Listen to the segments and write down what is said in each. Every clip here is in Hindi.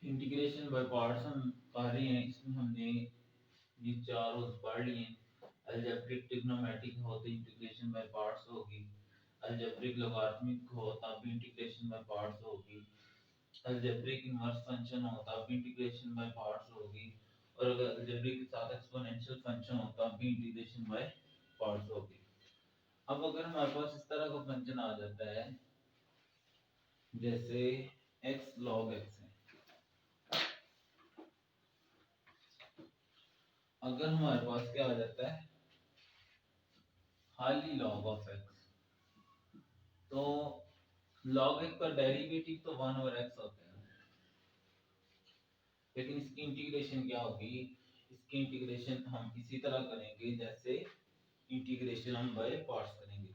इंटीग्रेशन बाय पार्ट्स हम पढ़ रहे हैं। इसमें हमने ये चार रूल्स पढ़ लिए हैं। अलजेब्रिक ट्रिग्नोमेट्रिक हो तो इंटीग्रेशन बाय पार्ट्स होगी, अलजेब्रिक लॉगरिथमिक हो तब भी इंटीग्रेशन बाय पार्ट्स होगी, अलजेब्रिक इनवर्स फंक्शन हो तब भी इंटीग्रेशन बाय पार्ट्स होगी, और अगर अलजेब्रिक के साथ एक्सपोनेंशियल फंक्शन हो तब भी इंटीग्रेशन बाय पार्ट्स होगी। अब अगर हमारे पास इस तरह का फंक्शन आ जाता है जैसे x log x है, अगर हमारे पास क्या आ जाता है खाली log ऑफ x, तो log x का डेरिवेटिव तो 1 ओवर x होता है, लेकिन इसकी इंटीग्रेशन क्या होगी, इसकी इंटीग्रेशन हम इसी तरह करेंगे जैसे इंटीग्रेशन हम बाय पार्ट्स करेंगे।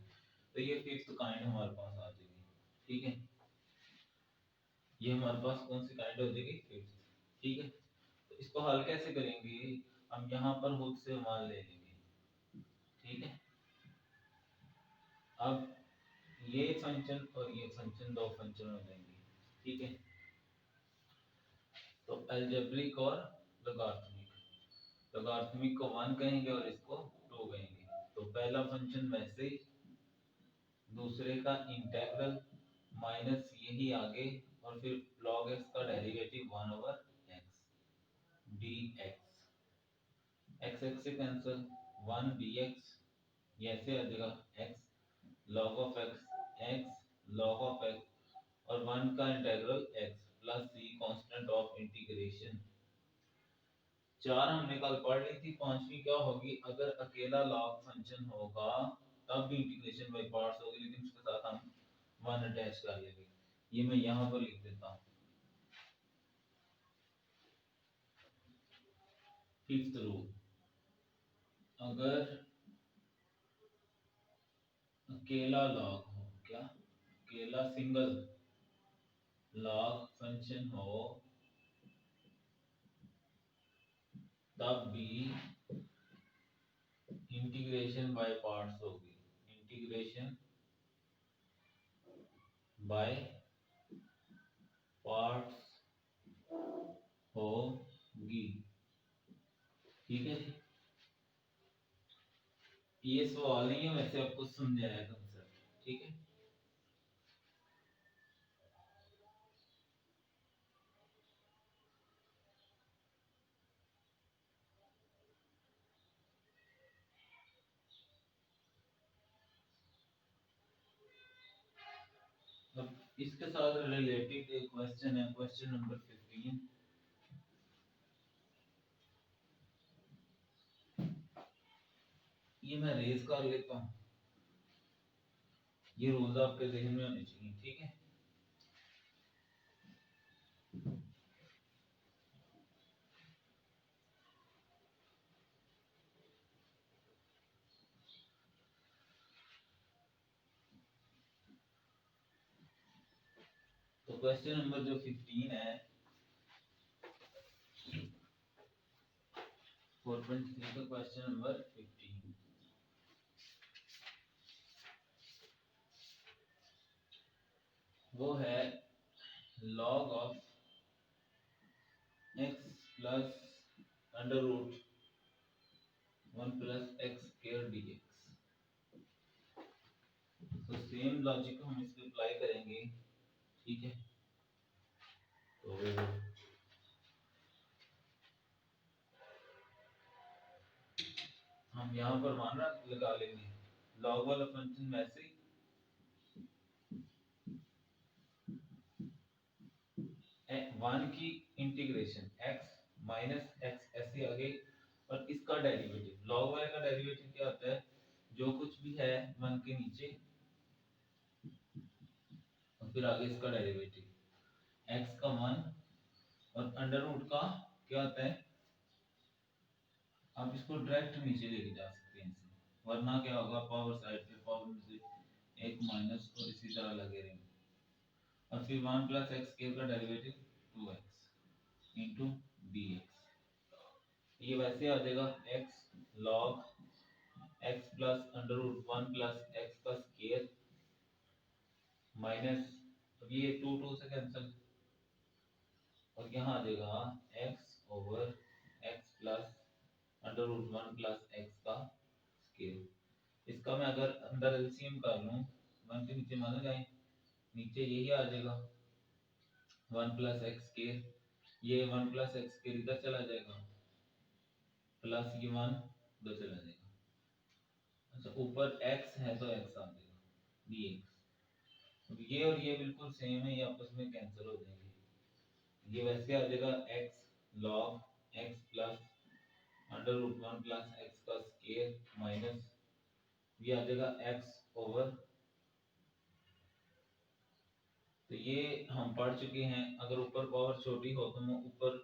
तो ये फिफ्थ काइंड हमारे पास आ जाएगी। ठीक है, ये हमारे पास कौन सी काइंड हो जाएगी, फिफ्थ। ठीक है, तो इसको हल कैसे करेंगे, हम यहाँ पर खुद से मान ले लेंगे। ठीक है, अब ये फंक्शन और ये फंक्शन दो फंक्शन हो जाएंगे। ठीक है, तो अलजेब्रिक और लॉगरिथमिक, लॉगरिथमिक को 1 कहेंगे और इसको 2 कहेंगे। तो पहला फंक्शन वैसे, दूसरे का इंटीग्रल माइनस यही आगे, और फिर log x का derivative 1 over x dx, x x से कैंसिल, 1 dx, ये ऐसे आ जाएगा x log of x log of x, और 1 का integral x plus c constant of integration. चार हमने कल पढ़ ली थी, पांचवी क्या होगी, अगर अकेला log फंक्शन होगा तब भी इंटीग्रेशन बाय पार्ट्स होगी, लेकिन उसके साथ हम 1 अटैच कर लेंगे। ये मैं यहाँ पर लिख देता हूँ। फिफ्थ रूल, अगर अकेला log हो, क्या अकेला सिंगल log फंक्शन हो तब भी इंटीग्रेशन बाय पार्ट्स होगी, इंटीग्रेशन बाय पार्ट्स होगी। ठीक है जी, ये सवाल नहीं है, वैसे आपको समझाया कंसेप्ट। ठीक है, अब इसके साथ रिलेटेड एक क्वेश्चन है, क्वेश्चन नंबर 15। ये मैं रेज कर लेता हूँ, ये रूल्स आपके जहन में होने चाहिए। ठीक है, तो क्वेश्चन नंबर जो 15 है, 4.3 का क्वेश्चन नंबर 15, वो है log of x plus under root 1 plus x square dx। तो सेम लॉजिक को हम इस पे अप्लाई करेंगे। ठीक है, तो हम यहाँ पर मान लगा लेंगे, log वाला फंक्शन वैसे ही 1 की इंटीग्रेशन x माइनस x ऐसे आगे, और इसका डेरिवेटिव log वाले का डेरिवेटिव क्या होता है, जो कुछ भी है 1 के नीचे और फिर आगे इसका डेरिवेटिव x का 1, और अंडर रूट का क्या होता है, आप इसको डायरेक्ट नीचे लेके जा सकते हैं इसे, वरना क्या होगा, पावर साइड पे पावर में से एक माइनस और इसी तरह लगे रहेंगे, और फिर 1 प्लस x स्क्वायर का डेरिवेटिव 2x इनटू dx। ये वैसे आ जाएगा x log x plus under root 1 plus x का स्क्वायर माइनस, अब ये 2 2 से कैंसिल, और यहाँ आ जाएगा x over x plus under root 1 plus x का स्केयर। इसका मैं अगर अंदर एलसीएम कर लूँ, 1 के नीचे मान जाए, नीचे यही आ जाएगा 1 प्लस एक्स स्केयर, ये 1 प्लस एक्स स्केयर इधर चला जाएगा, प्लस ये 1 उधर चला जाएगा। अच्छा ऊपर x है तो x आ जाएगा dx। ये और ये बिल्कुल सेम है, ये आपस में कैंसिल हो जाएंगे। ये वैसे आ जाएगा x log x plus under root 1 plus X का स्केयर माइनस ये आ जाएगा x ओवर। तो ये हम पढ़ चुके हैं, अगर ऊपर पावर छोटी हो तो हम ऊपर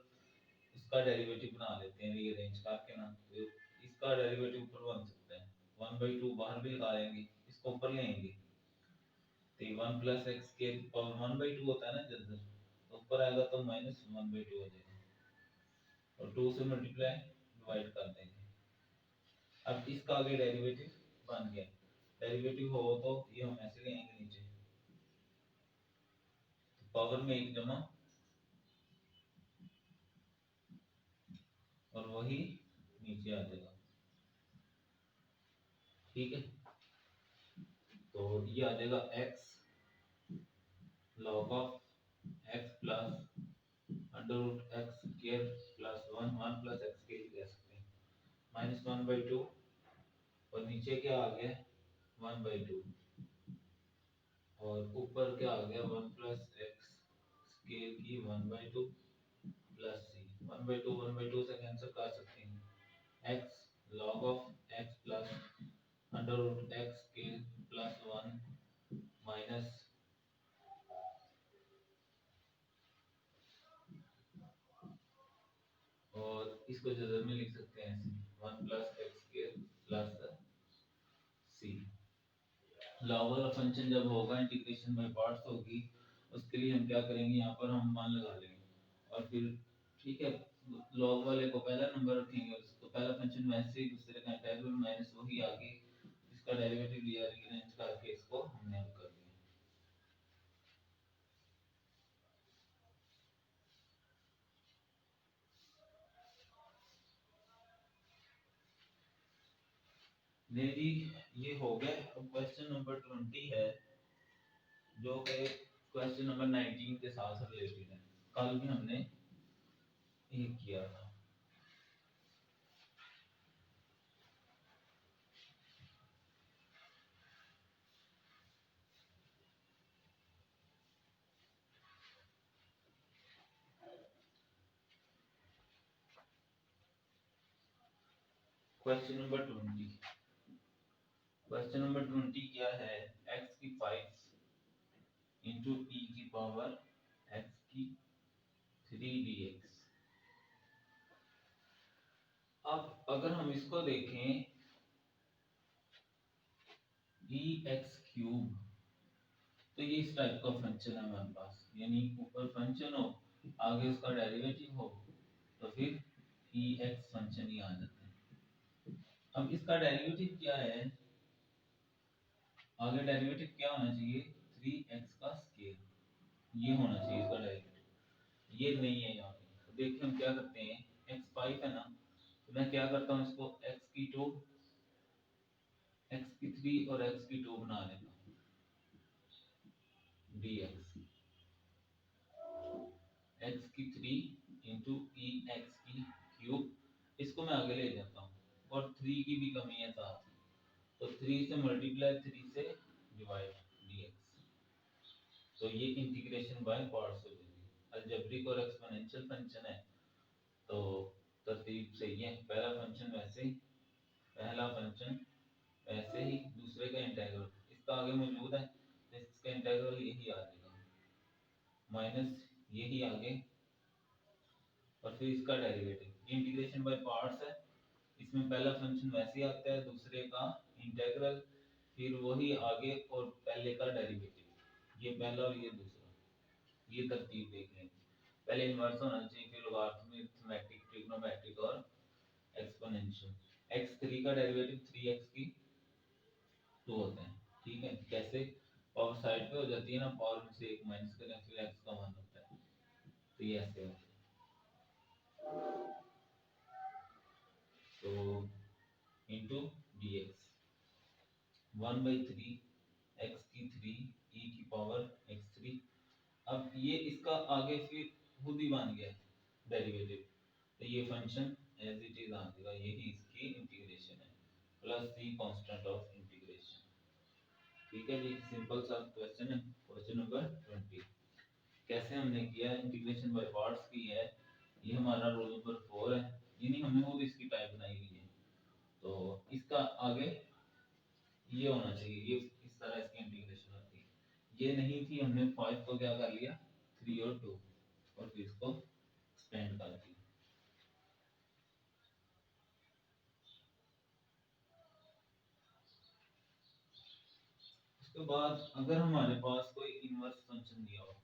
इसका डेरिवेटिव बना लेते हैं रीअरेंज करके ना, तो इसका डेरिवेटिव ऊपर बन सकता है 1/2 बाहर भी लगा लेंगे, इसको ऊपर ले आएंगे तो 1 प्लस एक्स के पावर 1/2 होता है ना जब तो ऊपर आएगा तो माइनस 1/2 हो जाएगा और 2 से मल्टीप्लाई डिवाइड कर देंगे। अब इसका आगे डेरिवेटिव बन गया, डेरिवेटिव हो तो ये हम ऐसे ले आएंगे नीचे, तो पावर में एक जमा और वही नीचे आ जाएगा। ठीक है, तो ये आ जाएगा x log of x plus under root X square plus 1 plus X square कह सकते हैं माइनस 1/2 और नीचे क्या आ गया 1/2 और ऊपर क्या आ गया 1 प्लस एक्स स्क्वायर की 1/2 प्लस सी 1/2 से कैंसिल कर सकते हैं x log of x plus under root X square plus 1 minus और इसको जनरल में लिख सकते हैं ऐसे 1 plus X square plus C. Log वाला फंक्शन जब होगा इंटीग्रेशन बाय पार्ट्स होगी, उसके लिए हम क्या करेंगे, यहाँ पर हम मान लगा लेंगे और फिर ठीक है लॉग वाले को पहला नंबर रखेंगे, उसको पहला फंक्शन वैसे ही दूसरे का इंटीग्रल माइनस वही आगे इसका डेरिवेटिव लिया रीअरेंज करके इसको हमने हल कर दिया। नहीं जी ये हो गया। अब क्वेश्चन नंबर 20 है जो कि क्वेश्चन नंबर 19 के साथ रिलेटेड है, कल भी हमने ये किया था। क्वेश्चन नंबर 20, क्वेश्चन नंबर 20 क्या है, x की 5 इंटू e की पावर x की 3 dx। अब अगर हम इसको देखें dx क्यूब, तो ये इस टाइप का फंक्शन है हमारे पास, यानी ऊपर फंक्शन हो आगे उसका डेरिवेटिव हो तो फिर dx फंक्शन ही आ जाता है। अब इसका डेरिवेटिव क्या है, आगे डेरिवेटिव क्या होना चाहिए 3x का स्क्वायर, ये होना चाहिए इसका डेरिवेटिव, ये नहीं है यहाँ पे। तो देखिए हम क्या करते हैं, x 5 है ना, तो मैं क्या करता हूँ इसको x की 2 x की 3 और x की 2 बना लेता हूँ dx, x की 3 इंटू ई एक्स की क्यूब, इसको मैं आगे ले जाता हूँ और 3 की भी कमी है साथ, तो 3 से मल्टीप्लाई 3 से डिवाइड dx। तो ये इंटीग्रेशन बाय पार्ट्स हो जाएगी, अलजेब्रिक और एक्सपोनेंशियल फंक्शन है तो तरतीब सही है, पहला फंक्शन वैसे ही, पहला फंक्शन वैसे ही, दूसरे का इंटीग्रल इसका आगे मौजूद है तो इसका इंटीग्रल यही आ जाएगा माइनस यही आगे और फिर इसका डेरिवेटिव। इंटीग्रेशन बाय पार्ट्स है, इसमें पहला फंक्शन वैसे ही आता है, दूसरे का इंटीग्रल, फिर वही आगे और पहले का डेरिवेटिव, ये पहला और ये दूसरा, ये तरतीब देख लेंगे। पहले इन्वर्स होना चाहिए, फिर लॉगरिथमिक, सिमेट्रिक, ट्रिग्नोमेट्रिक और एक्सपोनेंशियल। x3 का डेरिवेटिव 3x की 2 होता है। ठीक है, कैसे पावर साइड पे हो जाती है ना, पावर में से एक माइनस करें फिर x का मान होता है, तो ये ऐसे है। इंटू डी एक्स, 1/3 एक्स की 3 ई की पावर x3। अब ये इसका आगे फिर खुद ही बन गया डेरिवेटिव, तो ये फंक्शन एज इट इज आ जाएगा, यही इसकी इंटीग्रेशन है plus the constant of integration. ठीक है जी, सिंपल सा क्वेश्चन है, क्वेश्चन नंबर 20। कैसे हमने किया, इंटीग्रेशन बाय पार्ट्स की है, ये हमारा रोल नंबर 4 है, यानी हमने खुद इसकी टाइप बनाई हुई है। तो इसका आगे ये होना चाहिए, ये इस तरह इसकी इंटीग्रेशन होती है। ये नहीं थी, हमने 5 को क्या कर लिया 3 और 2 और फिर इसको एक्सपेंड कर दिया। उसके बाद अगर हमारे पास कोई इनवर्स फंक्शन दिया हो,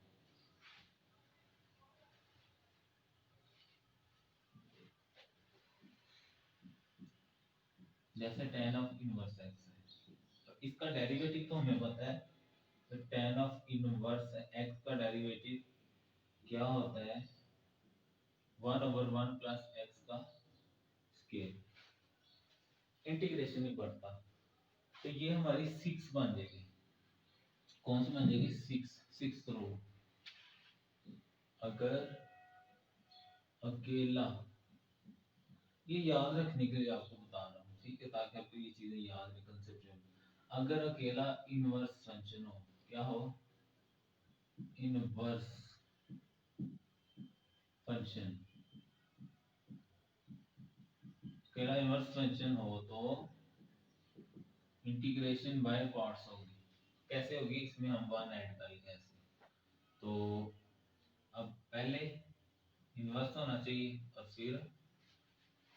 जैसे tan ऑफ इनवर्स x है, तो इसका डेरिवेटिव तो हमें पता है, तो tan ऑफ इनवर्स x का डेरिवेटिव क्या होता है 1/1 प्लस x का स्क्वायर, इंटीग्रेशन नहीं पड़ता। तो ये हमारी 6 बन जाएगी, कौन सी बन जाएगी 6 रो। अगर अकेला, ये याद रखने के लिए आपको बता रहा हूँ, ठीक है, ताकि आपको ये चीजें याद रहे कंसेप्ट। अगर अकेला इनवर्स फंक्शन हो, क्या हो इनवर्स फंक्शन, अकेला इनवर्स फंक्शन हो तो इंटीग्रेशन बाय पार्ट्स होगी। कैसे होगी, इसमें हम 1 ऐड करेंगे ऐसे। तो अब पहले इनवर्स होना चाहिए और फिर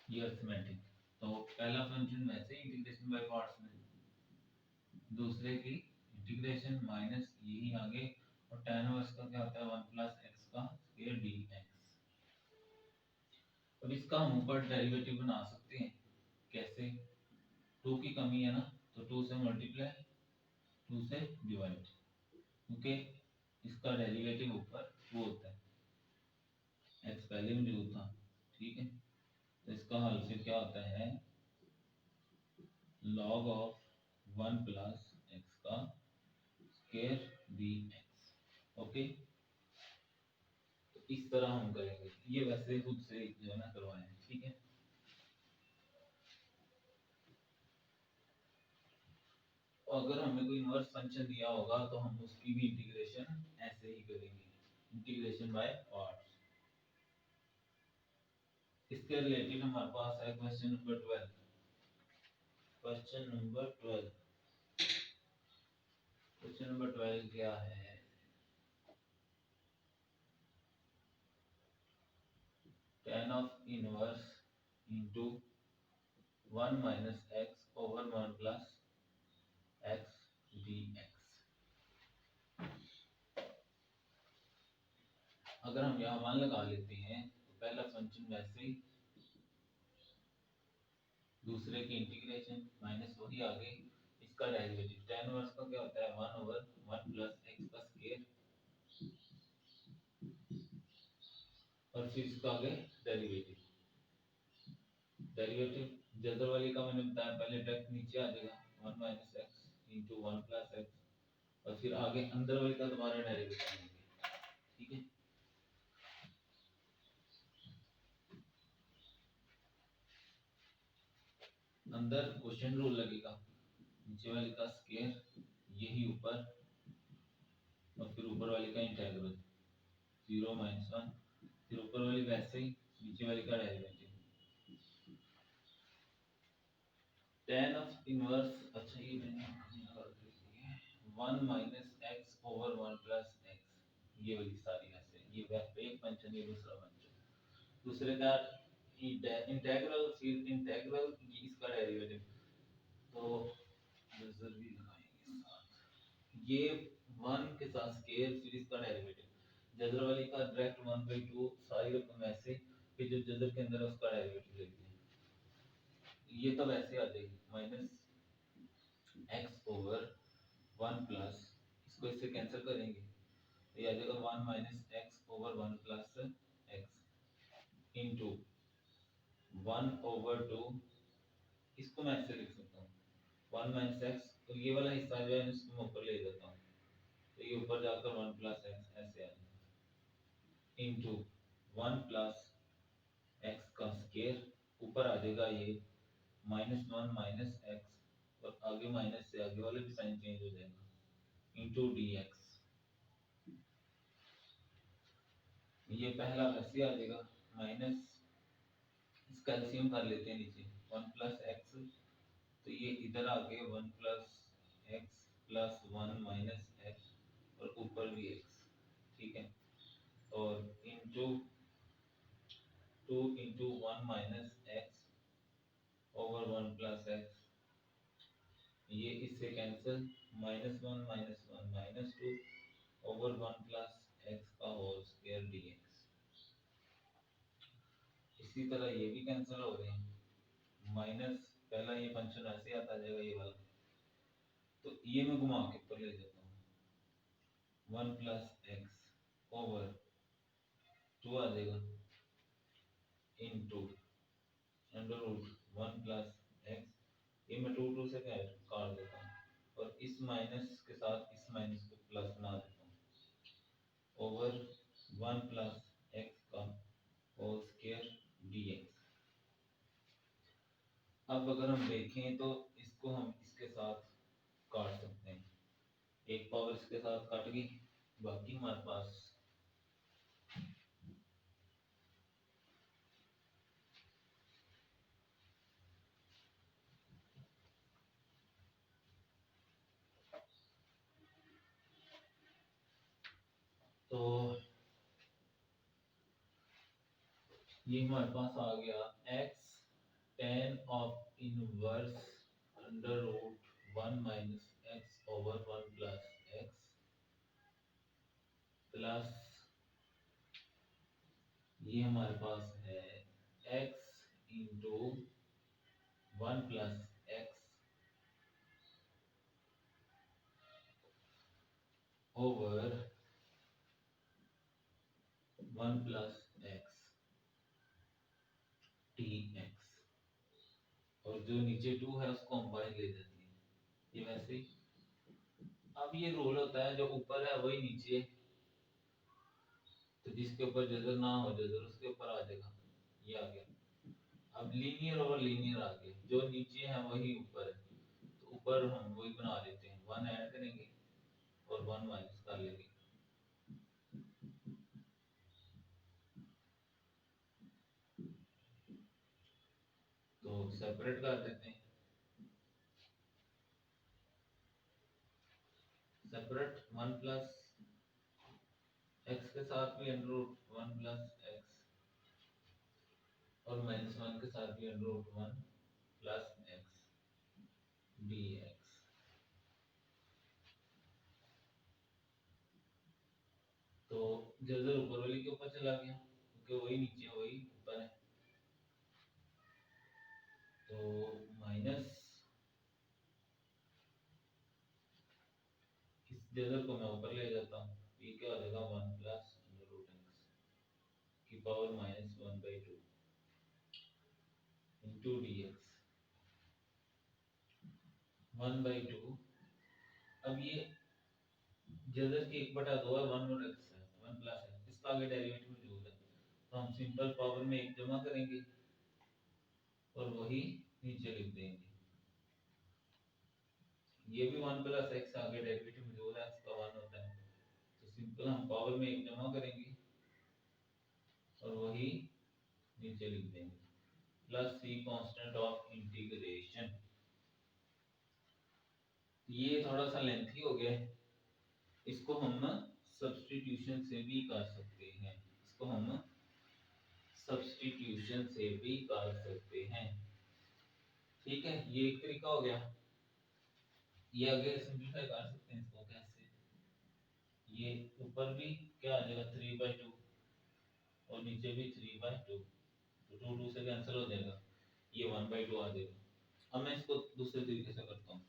ये अरिथमेटिक। तो पहला फंक्शन वैसे इंटीग्रेशन बाय पार्ट्स में, दूसरे की इंटीग्रेशन माइनस यही आगे, और tan इनवर्स का क्या होता है 1 प्लस x का स्क्वायर dx। अब इसका हम ऊपर डेरिवेटिव बना सकते हैं, कैसे, 2 की कमी है ना, तो 2 से मल्टीप्लाई 2 से डिवाइड, क्योंकि इसका डेरिवेटिव ऊपर वो होता है, x पहले में जो था, ठीक है। तो इसका हल फिर क्या होता है log ऑफ 1 प्लस x का स्क्वायर dx। ओके, तो इस तरह हम करेंगे, ये वैसे खुद से जो है ना करवाए हैं, ठीक है। अगर हमें कोई इनवर्स फंक्शन दिया होगा तो हम उसकी भी इंटीग्रेशन ऐसे ही करेंगे, इंटीग्रेशन बाय पार्ट्स। इसके रिलेटेड हमारे पास है question number 12। Question number 12, question number 12 क्या है, tan of inverse into 1 minus x over 1 plus x dx। अगर हम यहाँ 1 लगा लेते हैं तो पहला फंक्शन वैसे ही, दूसरे की इंटीग्रेशन माइनस वही आगे इसका डेरिवेटिव, tan इनवर्स का क्या होता है 1 ओवर 1 प्लस x का स्क्वायर, और फिर इसका आगे डेरिवेटिव। डेरिवेटिव जल्द वाली का मैंने बताया पहले, डायरेक्ट नीचे आ जाएगा 1 minus x into 1 plus x, और फिर आगे अंदर वाली का दोबारा डेरिवेटिव लेंगे, ठीक है। अंदर क्वेश्चन रूल लगेगा, नीचे वाले का स्क्वायर यही ऊपर, और फिर ऊपर वाले का इंटीग्रल 0 माइनस 1, फिर ऊपर वाली वैसे ही, नीचे वाले का डेरिवेटिव। tan ऑफ इनवर्स, अच्छा ये मैंने कर दी है 1 minus x over 1 plus x, ये वाली सारी ऐसे, ये एक फंक्शन, ये दूसरा फंक्शन, दूसरे का इंटीग्रल, फिर इंटीग्रल इसका डेरिवेटिव। तो नजर भी लगाएंगे साथ, ये 1 के साथ स्क्वायर फिर इसका डेरिवेटिव, जदर वाली का डायरेक्ट 1/2 सारी रकम ऐसे, फिर जो जदर के अंदर है उसका डेरिवेटिव लेते हैं। ये तो वैसे आ जाएगी माइनस x ओवर 1 प्लस, इसको इससे कैंसिल करेंगे तो ये आ जाएगा 1 minus x over 1 plus x into 1 over 2, इसको मैं ऐसे लिख सकता हूँ 1 माइनस एक्स, तो ये वाला हिस्सा जो है इसको मैं ऊपर ले जाता हूँ, तो ये ऊपर जाकर 1 प्लस एक्स ऐसे आ जाएगा इंटू 1 प्लस एक्स का स्क्वायर, ऊपर आ जाएगा ये -1 माइनस एक्स और आगे माइनस से आगे वाले भी साइन चेंज हो जाएगा इंटू डी एक्स। ये पहला वैसे आ जाएगा माइनस, इसका एलसीएम कर लेते हैं नीचे 1 प्लस एक्स, तो ये इधर आ गए 1 plus X plus 1 minus x और ऊपर भी एक्स, ठीक है, और into 2 into 1 minus X over 1 plus X, ये इससे कैंसिल -1 -1 -2 ओवर 1 प्लस एक्स का होल स्क्वायर डीएक्स। इसी तरह ये भी कैंसिल हो रहे हैं, माइनस पहला ये फंक्शन ऐसे आता जाएगा ये वाला, तो ये मैं घुमा के ऊपर ले जाता हूँ 1 प्लस एक्स ओवर 2 आ जाएगा into under root 1 plus X, ये मैं 2 2 से काट देता हूँ और इस माइनस के साथ इस माइनस को प्लस बना देता हूँ ओवर 1 प्लस एक्स का होल स्क्वायर डीएक्स। अब अगर हम देखें तो इसको हम इसके साथ काट सकते हैं, एक पावर इसके साथ कट गई, बाकी हमारे पास तो ये हमारे पास आ गया x tan of inverse under root 1 minus X over 1 plus X plus ये हमारे पास है x into 1 plus X over 1 plus X T X, और जो नीचे 2 है उसको हम बाहर ले जाते हैं, ये वैसे ही। अब ये रूल होता है जो ऊपर है वही नीचे, तो जिसके ऊपर जजर ना हो जजर उसके ऊपर आ जाएगा, ये आ गया। अब लीनियर और लीनियर आ गए, जो नीचे है वही ऊपर है, तो ऊपर हम वही बना लेते हैं, 1 ऐड करेंगे और 1 माइनस कर लेंगे, तो सेपरेट कर देते हैं, सेपरेट 1 प्लस एक्स के साथ भी अंडर रूट 1 प्लस एक्स और -1 के साथ भी under root 1 plus X D X. तो जजर ऊपर वाले के ऊपर चला गया क्योंकि वही नीचे वही ऊपर है, तो माइनस इस जजर को मैं ऊपर ले जाता हूँ, ये क्या हो जाएगा 1 प्लस अंडर रूट एक्स की पावर -1/2 इंटू डी एक्स 1/2। अब ये जजर की 1/2 है, 1 और एक्स है 1 प्लस है, इसका आगे डेरिवेटिव मौजूद है, तो हम सिंपल पावर में एक जमा करेंगे और वही नीचे लिख देंगे, ये भी 1 प्लस एक्स आगे डेरिवेटिव मौजूद है, इसका 1 होता है, तो सिंपल हम पावर में एक जमा करेंगे और वही नीचे लिख देंगे plus C constant of integration. ये थोड़ा सा लेंथी हो गया है, इसको हम सब्स्टिट्यूशन से भी कर सकते हैं, इसको हम सब्स्टिट्यूशन से भी कर सकते हैं, ठीक है, ये एक तरीका हो गया। ये आगे सिंपलीफाई कर सकते हैं इसको कैसे, ये ऊपर भी क्या आ जाएगा 3/2 और नीचे भी 3/2, तो 2 2 से कैंसिल हो जाएगा, ये 1/2 आ जाएगा। अब मैं इसको दूसरे तरीके से करता हूँ,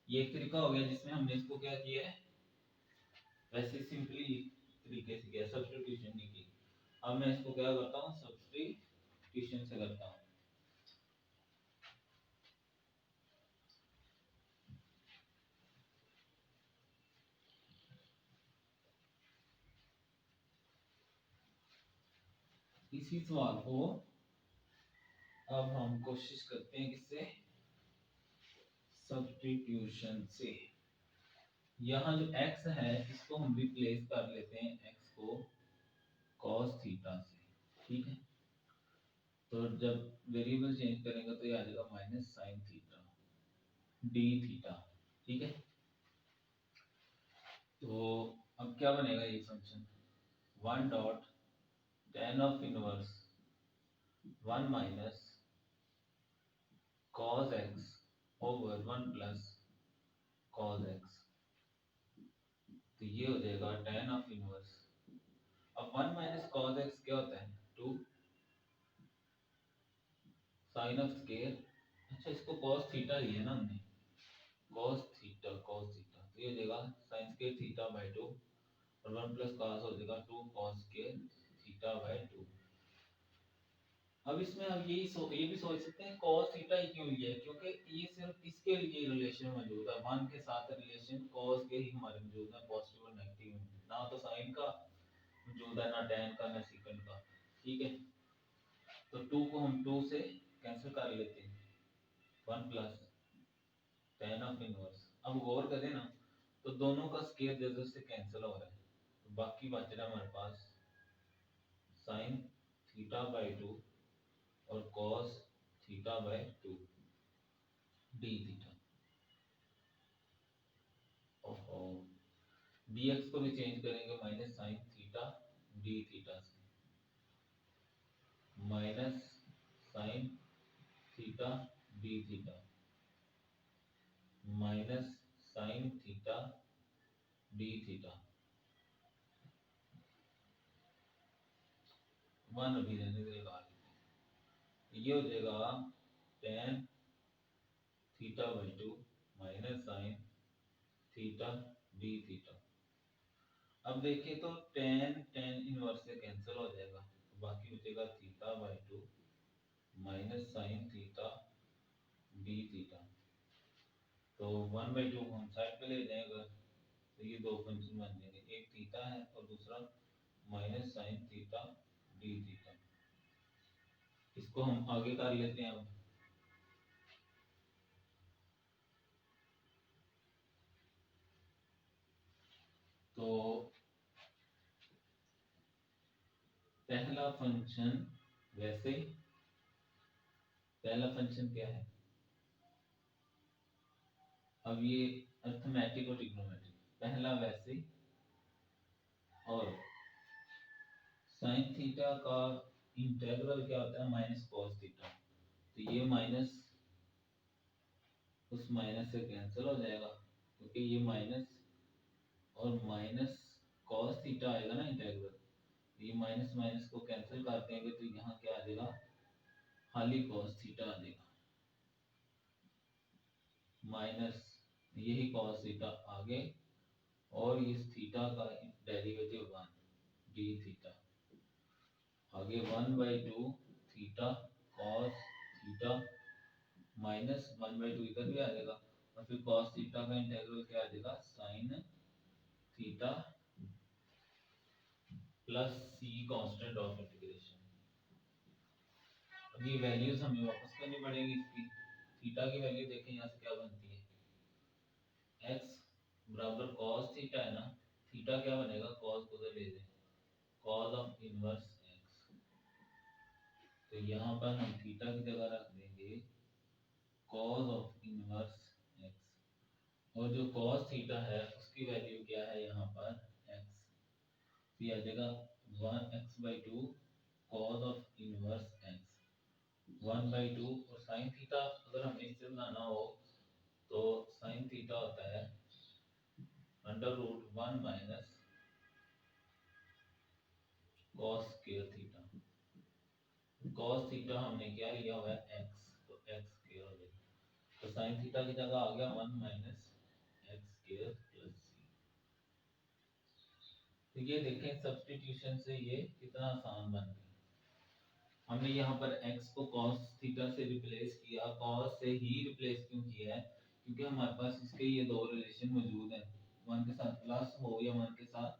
ये एक तरीका हो गया जिसमें हमने इसको क्या किया है, वैसे सिंपली तरीके से किया, सब्स्टिट्यूशन नहीं की। अब मैं इसको क्या करता हूँ, सब्स्टिट्यूशन से करता हूँ, इसी सवाल को अब हम कोशिश करते हैं किससे, सब्स्टिट्यूशन से। यहाँ जो x है इसको हम रिप्लेस कर लेते हैं x को cos थीटा से, ठीक है। तो जब वेरिएबल चेंज करेंगे तो ये आ जाएगा minus sine theta d theta, ठीक है। तो अब क्या बनेगा ये function, one dot tan of inverse one minus cos x over one plus cos x, तो ये हो जाएगा tan ऑफ इनवर्स। अब वन माइनस cos x क्या होता है, टू साइन ऑफ स्केयर, अच्छा इसको cos थीटा लिया ना हमने, cos थीटा तो ये हो जाएगा sine square theta by two और वन प्लस cos हो जाएगा two cos square theta by two. अब इसमें हम ये भी सोच सकते हैं cos थीटा ही क्यों लिया है, क्योंकि ये सिर्फ इसके लिए रिलेशन मौजूद है, वन के साथ रिलेशन cos के ही हमारे मौजूद है, पॉजिटिव और नेगेटिव में, ना तो साइन का मौजूद है, ना tan का, ना सेकंड का, ठीक है। तो टू को हम टू से कैंसिल कर लेते हैं, one plus tan of inverse. अब गौर करें ना तो दोनों का स्केयर जैसे से कैंसिल हो रहा है, तो बाकी बच रहा है हमारे पास साइन थीटा बाय टू और cos theta by two d theta. ओहो, dx को भी चेंज करेंगे minus sine theta d theta से, minus sine theta d theta minus sine theta d theta, one अभी रहने दे लगा लेते हैं, ये हो जाएगा tan theta by two minus sine theta d theta. अब देखिए तो tan इनवर्स से कैंसिल हो जाएगा, तो बाकी बचेगा theta by two minus sine theta d theta. तो वन बाई टू हम साइड पे ले जाएगा, तो ये दो फंक्शन बन जाएंगे, एक थीटा है और दूसरा minus sine theta d theta. इसको हम आगे कर लेते हैं। अब तो पहला फंक्शन वैसे, पहला फंक्शन क्या है, अब ये अर्थमेटिक और ट्रिग्नोमेट्रिक, पहला वैसे और साइन थीटा का इंटीग्रल क्या होता है माइनस कॉस थीटा, तो ये माइनस उस माइनस से कैंसिल हो जाएगा, क्योंकि ये माइनस और माइनस कॉस थीटा आएगा ना इंटीग्रल, ये माइनस माइनस को कैंसिल कर देंगे तो यहाँ क्या आ जाएगा, खाली कॉस थीटा आ जाएगा, माइनस यही कॉस थीटा आगे और इस थीटा का डेरिवेटिव वन डी थीटा, आगे one by two theta cos theta minus one by two इधर भी आ जाएगा, और फिर कॉस थीटा का इंटीग्रल क्या आ जाएगा, sine theta plus C constant of integration. अब ये वैल्यूज हमें वापस करनी पड़ेगी इसकी, थीटा की वैल्यू देखें यहाँ से क्या बनती है, x बराबर cos थीटा है ना, थीटा क्या बनेगा, cos को उधर ले जाए, cos ऑफ इनवर्स x, तो यहाँ पर हम थीटा की जगह रख देंगे cos ऑफ इनवर्स x, और जो cos थीटा है उसकी वैल्यू क्या है यहाँ पर x, तो ये आ जाएगा one x by two cos of inverse x one by two, और साइन थीटा अगर हमें इससे बनाना हो तो साइन थीटा होता है under root one minus cos square theta, cos theta हमने क्या लिया हुआ है x, तो x स्क्वायर हो जाएगा, तो साइन थीटा की जगह आ गया one minus x square plus c. तो ये देखें सब्स्टिट्यूशन से ये कितना आसान बन गया, हमने यहाँ पर x को cos थीटा से रिप्लेस किया, cos से ही रिप्लेस क्यों किया है, क्योंकि हमारे पास इसके ये दो रिलेशन मौजूद हैं, वन के साथ प्लस हो या वन के साथ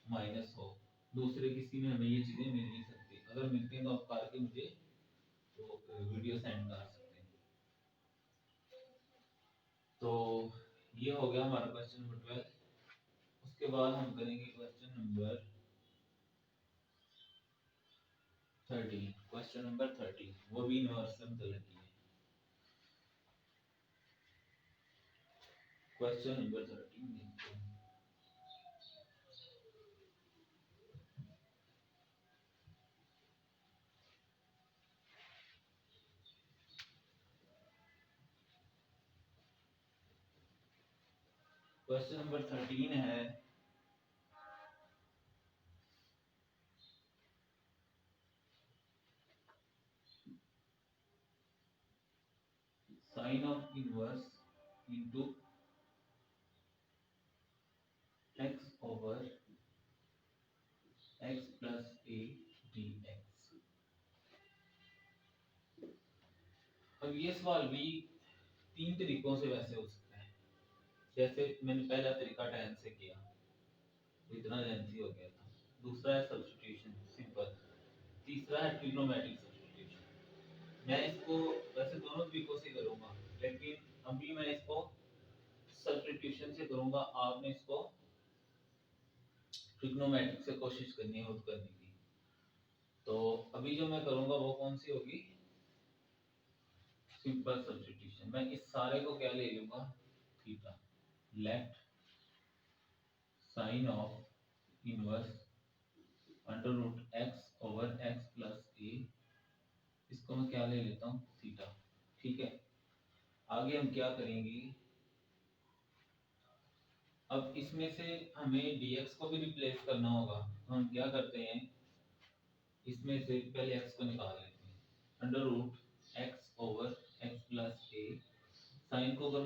माइनस हो, दूसरे किसी में हमें ये चीजें मिल नहीं सकती, अगर मिलती है तो आप करके मुझे तो वीडियो सेंड कर सकते हैं। तो ये हो गया हमारा क्वेश्चन नंबर 12। उसके बाद हम करेंगे क्वेश्चन नंबर 13। क्वेश्चन नंबर 13 वो भी यूनिवर्सल तरह की है। क्वेश्चन नंबर 13 देखते हैं। क्वेश्चन नंबर 13 है sine of inverse into x over x plus a dx। अब ये सवाल भी तीन तरीकों से वैसे हो सकता है। जैसे मैंने पहला तरीका tan से किया, इतना लेंथी हो गया था। दूसरा है सब्स्टिट्यूशन सिंपल। तीसरा है ट्रिग्नोमेट्रिक सब्स्टिट्यूशन। मैं इसको वैसे दोनों तरीकों से करूंगा, लेकिन अभी मैं इसको सब्स्टिट्यूशन से करूंगा। आपने इसको ट्रिग्नोमेट्रिक से कोशिश करनी है खुद करने की। तो अभी जो मैं करूंगा वो कौन सी होगी? Simple substitution. मैं इस सारे को क्या ले लूंगा? Theta. Left sine of inverse under root x over x plus a, इसको मैं क्या ले लेता हूँ? थीटा। ठीक है। आगे हम क्या करेंगे? अब इसमें से हमें dx को भी रिप्लेस करना होगा, तो हम क्या करते हैं? इसमें से पहले x को निकाल लेते हैं। Under root x over x plus a, sine को